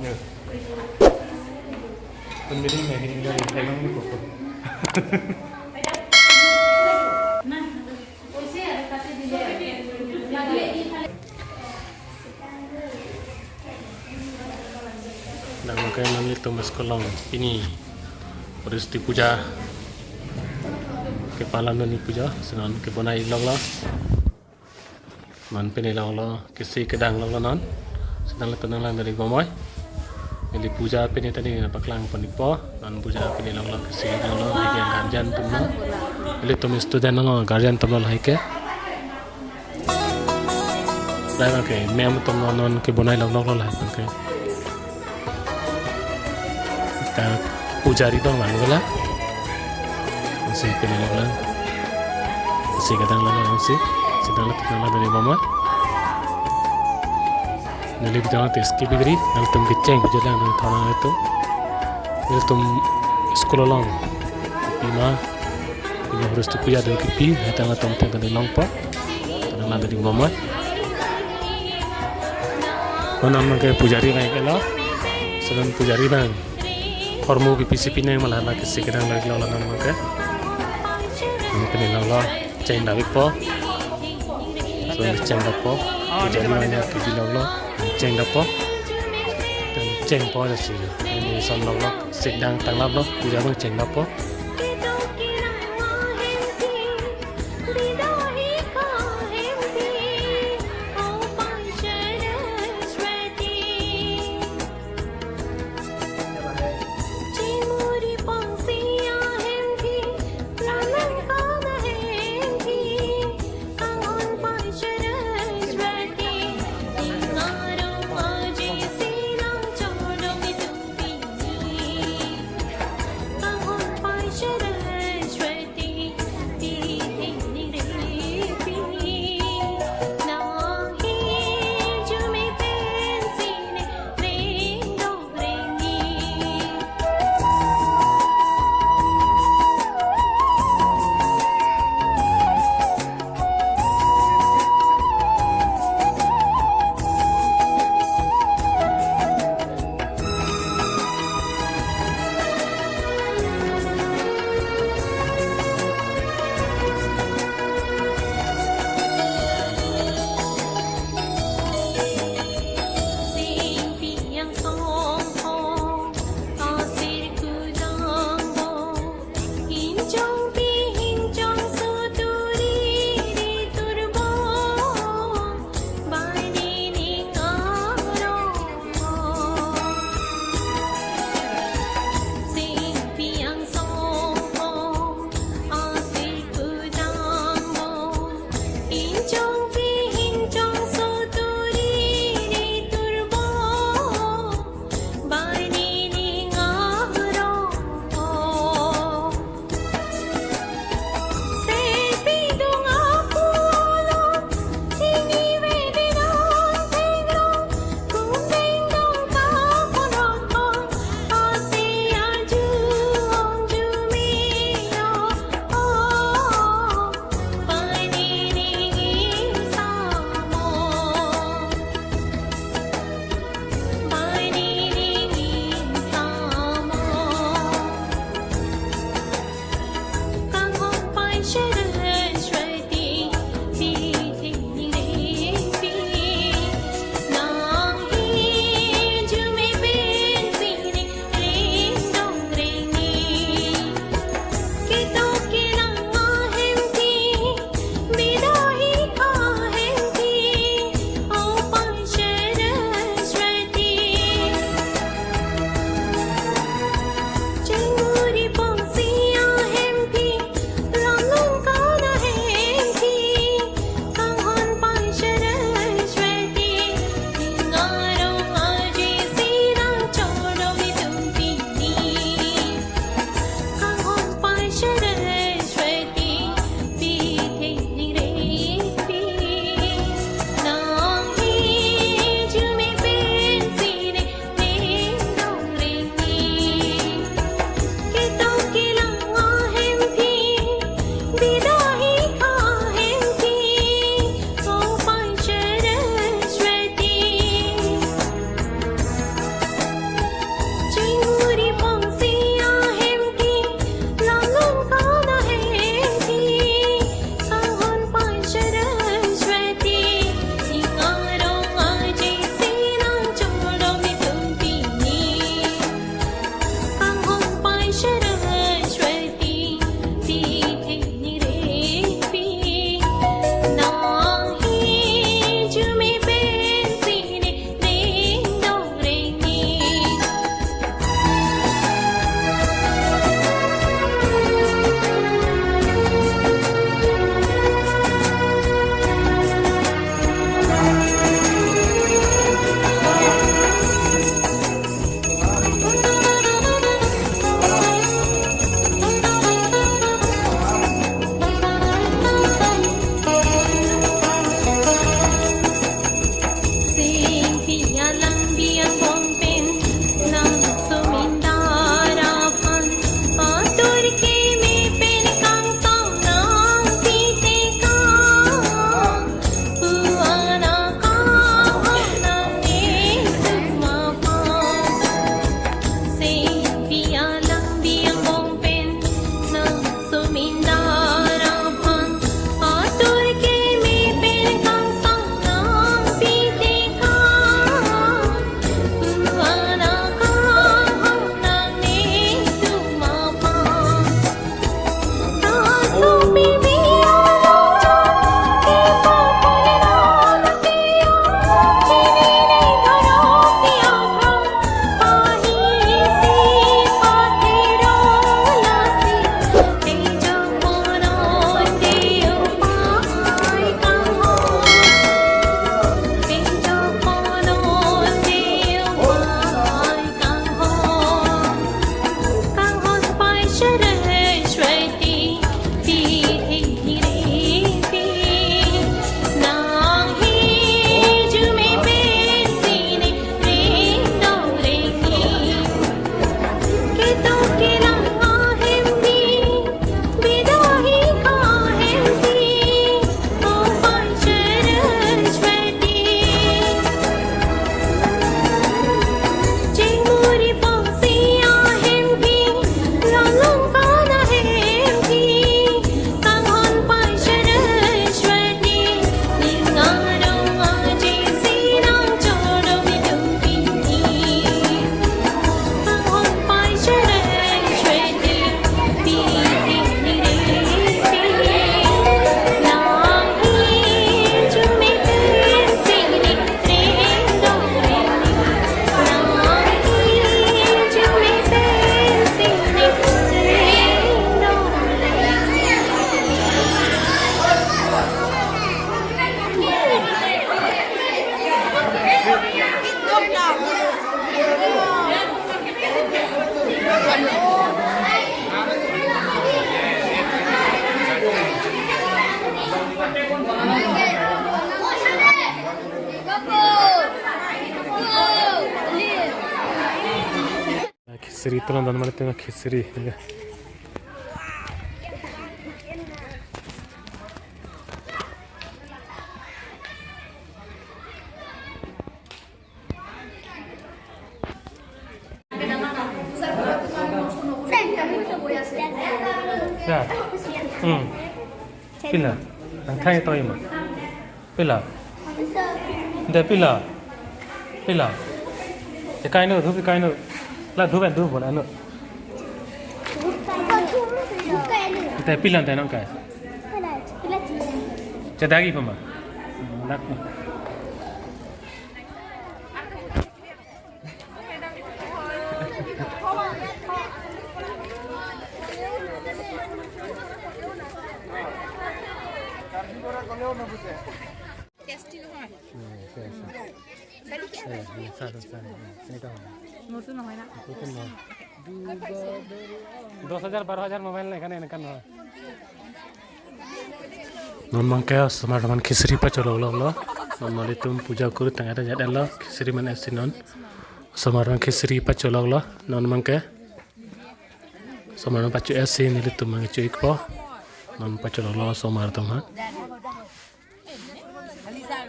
nhờ con biết này thì đây thấy nó như của đang cái năm itu maskolong ini Puristi puja kepala nani puja senan ke bonai long lo man peni long lo kisi kedang long lo non sedang tenang lang dari gomoy ili puja peni tadi na paklang panipo nan puja peni long lo kisi long lo hai ke guardian tumno ili tum student lo guardian tumno hai ke dai ke mem tumno non ke bonai long lo hai ke ta pujari dong lang wala si peni long lo si kadang lang si sedang tenang dari gomoy नली बिताना तेस्की बिगड़ी नल तुम किच्चे हैं बुझे लग थाना है तो नल तुम स्कूल लाऊं Pima ini harus tu puja dan kipi hetang atong teng dari longpa tanang dari mama konan mangke pujari ngai kala sedang pujari bang hormo kipi sipine malah la kisi kedang lagi lola nan mangke mungkin lola ceng dari po so ceng dapo pujari banyak kipi lola ceng dapo dan ceng po ada sih ini son lola sedang tanglap lo puja bang ceng dapo খিচুড়ি তুলন দান মানে তোমার খিচুড়ি ya pila ang thay toy mo pila de pila pilaจะไกลเนอะทุบไกลเนอะแล้วทุบแบบทุบหมดแล้วเนอะแต่ปีหลังแต่น้องไก่จะได้กี่พมานัก$10,000 $12,000 mobile नहीं करने निकल रहा non मंगे समार मन खिचड़ी पर चलो लो नॉर्मली तुम पूजा करो तंगे तो जाते लो खिचड़ी मन ऐसे नॉन समार मन खिचड़ी पर चलो लो नॉन मंगे समार मन पच्चू ऐसे नीले तुम मंगे चुइक पो नॉन पर चलो लो समार तुम हाँ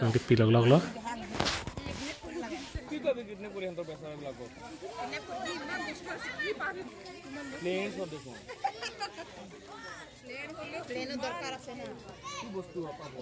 नॉन पी लो कितने पूरे हम तो पैसा लागो प्लेन दरकार আছে না কি বস্তু পাবো